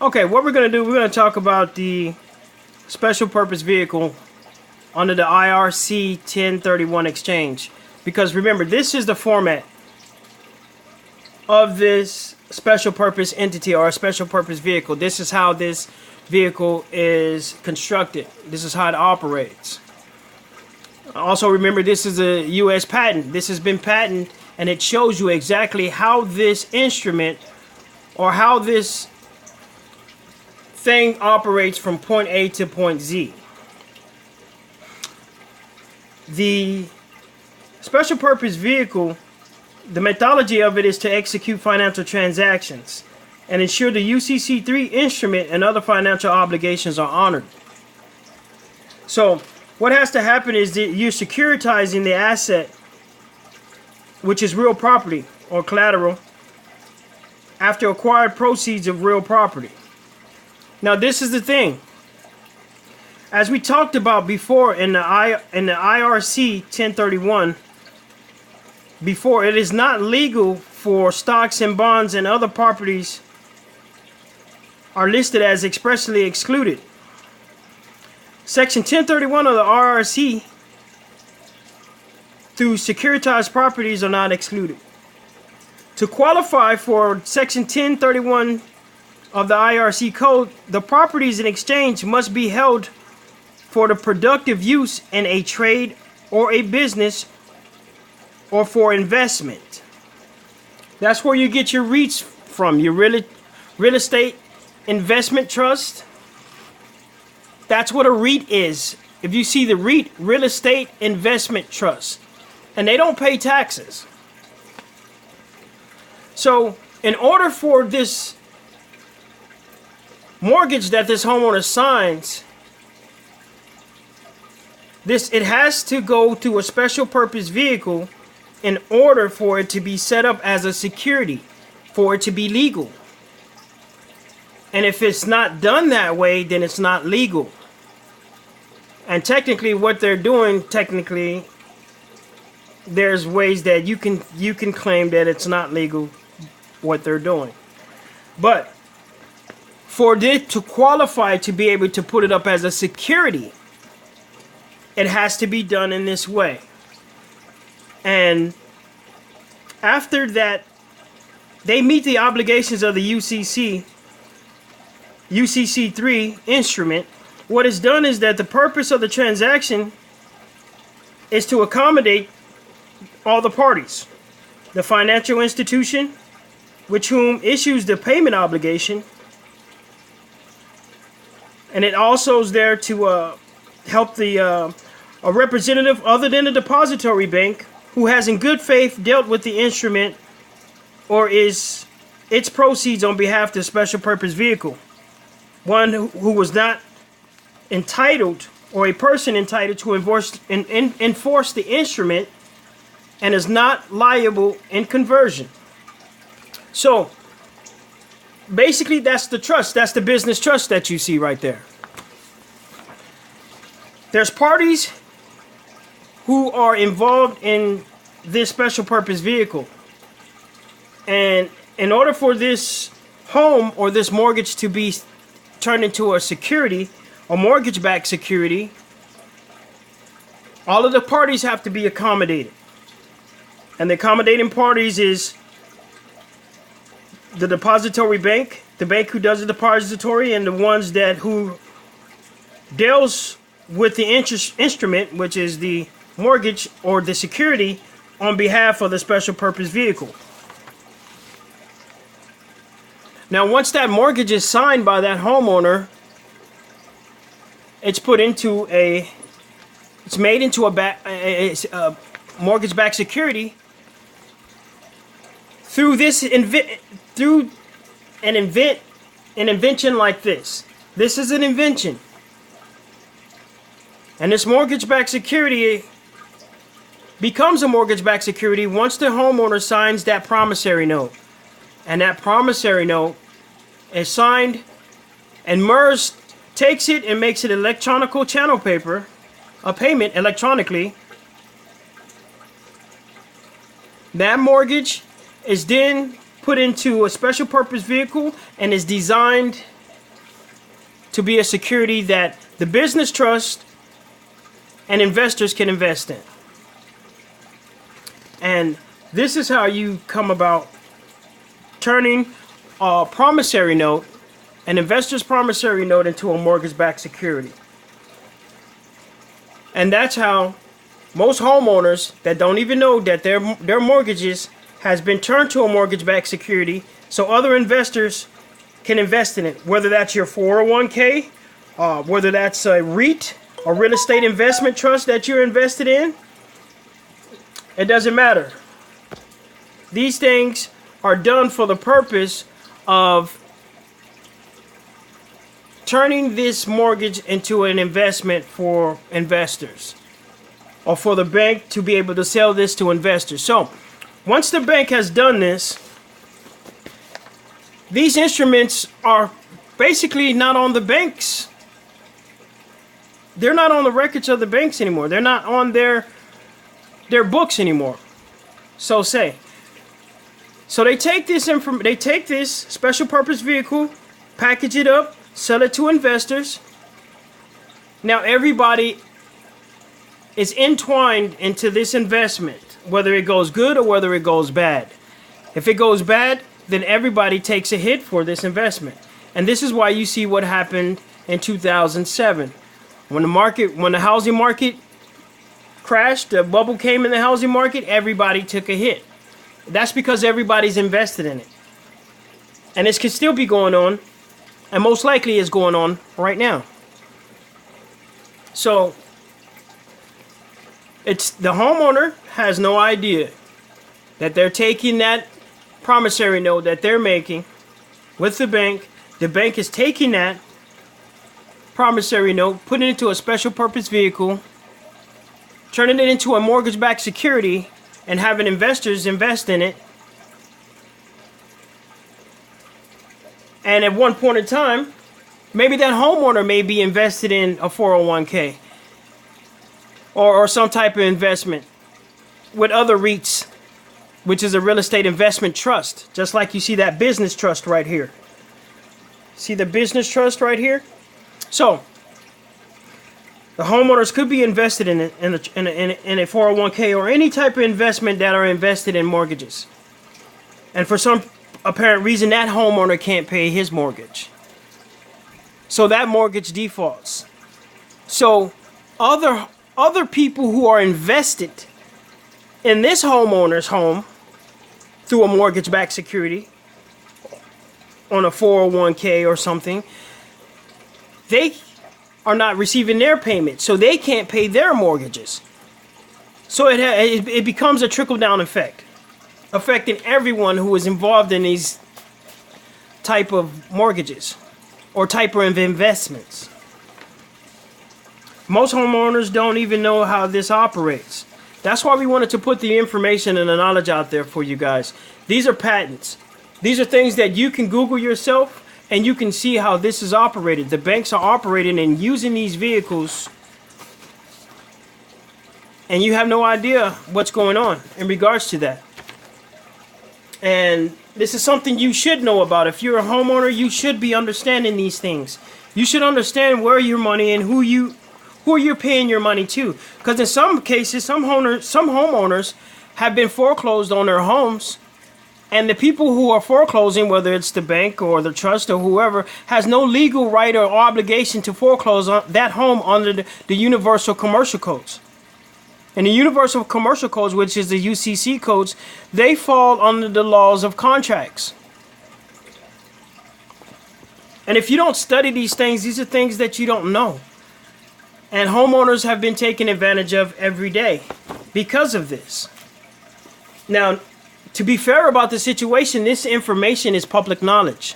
Okay, what we're going to do, we're going to talk about the special purpose vehicle under the IRC 1031 exchange. Because remember, this is the format of this special purpose entity or a special purpose vehicle. This is how this vehicle is constructed. This is how it operates. Also remember, this is a U.S. patent. This has been patented, and it shows you exactly how this instrument or how this thing operates from point A to point Z. The special purpose vehicle, the methodology of it is to execute financial transactions and ensure the UCC3 instrument and other financial obligations are honored. So what has to happen is that you're securitizing the asset, which is real property or collateral, after acquired proceeds of real property. Now this is the thing. As we talked about before in the IRC 1031, before, it is not legal for stocks and bonds and other properties are listed as expressly excluded. Section 1031 of the IRC through securitized properties are not excluded. To qualify for Section 1031 of the IRC code, the properties in exchange must be held for the productive use in a trade or a business or for investment. That's where you get your REITs from, your real estate investment trust. That's what a REIT is. If you see the REIT, real estate investment trust, and they don't pay taxes. So in order for this mortgage that this homeowner signs, it has to go to a special purpose vehicle in order for it to be set up as a security, for it to be legal. And if it's not done that way, then it's not legal. And technically what they're doing, there's ways that you can claim that it's not legal what they're doing. But for this to qualify to be able to put it up as a security, it has to be done in this way. And after that, they meet the obligations of the UCC3 instrument. What is done is that the purpose of the transaction is to accommodate all the parties. The financial institution, which whom issues the payment obligation, and it also is there to help a representative other than the depository bank who has in good faith dealt with the instrument or its proceeds on behalf of the special purpose vehicle. One who was not entitled, or a person entitled to enforce the instrument and is not liable in conversion. So basically that's the trust. That's the business trust that you see right there. There's parties who are involved in this special purpose vehicle. And in order for this home or this mortgage to be turned into a security, a mortgage-backed security, all of the parties have to be accommodated. And the accommodating parties is the depository bank, the bank who does the depository, and the ones who deals with the instrument, which is the mortgage or the security on behalf of the special purpose vehicle. Now, once that mortgage is signed by that homeowner, it's made into a mortgage-backed security through an invention like this. This is an invention. And this mortgage-backed security becomes a mortgage-backed security once the homeowner signs that promissory note. And that promissory note is signed, and MERS takes it and makes it electronic channel paper, a payment electronically. That mortgage is then put into a special purpose vehicle and is designed to be a security that the business trust and investors can invest in. And this is how you come about turning a promissory note, an investor's promissory note, into a mortgage-backed security. And that's how most homeowners that don't even know that their mortgages has been turned to a mortgage-backed security, so other investors can invest in it. Whether that's your 401k, whether that's a REIT, a real estate investment trust that you're invested in, it doesn't matter. These things are done for the purpose of turning this mortgage into an investment for investors, or for the bank to be able to sell this to investors. So once the bank has done this, these instruments are basically not on the banks. They're not on the records of the banks anymore. They're not on their books anymore. So they take this special purpose vehicle, package it up, sell it to investors. Now everybody is entwined into this investment, whether it goes good or whether it goes bad. If it goes bad, then everybody takes a hit for this investment. And this is why you see what happened in 2007. When the housing market crashed, the bubble came in the housing market, everybody took a hit. That's because everybody's invested in it. And this could still be going on, and most likely is going on right now. So it's the homeowner has no idea that they're taking that promissory note that they're making with the bank. The bank is taking that promissory note, putting it into a special purpose vehicle, turning it into a mortgage-backed security, and having investors invest in it. And at one point in time, maybe that homeowner may be invested in a 401k or some type of investment with other REITs, which is a real estate investment trust, just like you see that business trust right here. See the business trust right here? So the homeowners could be invested in a 401k or any type of investment that are invested in mortgages. And for some apparent reason, that homeowner can't pay his mortgage. So that mortgage defaults. So other people who are invested in this homeowner's home through a mortgage-backed security on a 401k or something, they are not receiving their payment, so they can't pay their mortgages. So it becomes a trickle-down effect, affecting everyone who is involved in these type of mortgages or type of investments. Most homeowners don't even know how this operates. That's why we wanted to put the information and the knowledge out there for you guys. These are patents. These are things that you can Google yourself, and you can see how this is operated. The banks are operating and using these vehicles, and you have no idea what's going on in regards to that. And this is something you should know about. If you're a homeowner, you should be understanding these things. You should understand where your money and who you're paying your money to. Because in some cases, some homeowners have been foreclosed on their homes. And the people who are foreclosing, whether it's the bank or the trust or whoever, has no legal right or obligation to foreclose on that home under the Universal Commercial Codes. And the Universal Commercial Codes, which is the UCC codes, they fall under the laws of contracts. And if you don't study these things, these are things that you don't know. And homeowners have been taken advantage of every day because of this. Now, to be fair about the situation, this information is public knowledge.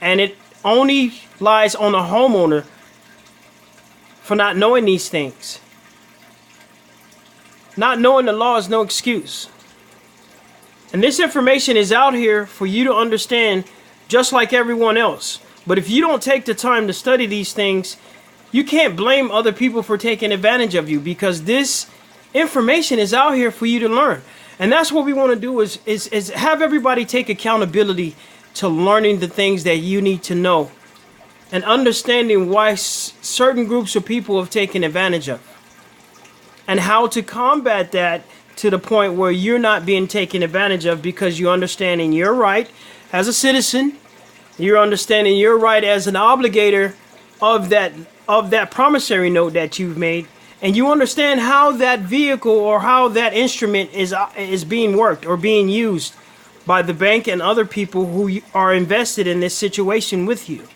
And it only lies on the homeowner for not knowing these things. Not knowing the law is no excuse. And this information is out here for you to understand just like everyone else. But if you don't take the time to study these things, you can't blame other people for taking advantage of you, because this information is out here for you to learn. And that's what we want to do is have everybody take accountability to learning the things that you need to know and understanding why certain groups of people have taken advantage of, and how to combat that to the point where you're not being taken advantage of, because you're understanding your right as a citizen, you're understanding your right as an obligator of that promissory note that you've made, and you understand how that vehicle or how that instrument is being worked or being used by the bank and other people who are invested in this situation with you.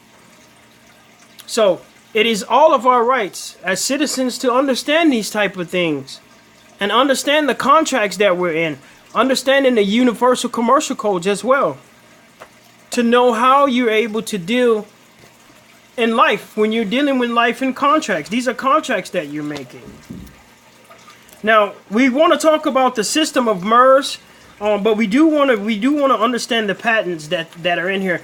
So it is all of our rights as citizens to understand these type of things and understand the contracts that we're in, understanding the universal commercial codes as well, to know how you're able to deal in life when you're dealing with life in contracts. These are contracts that you're making. Now, we want to talk about the system of MERS, but we do want to understand the patents that are in here.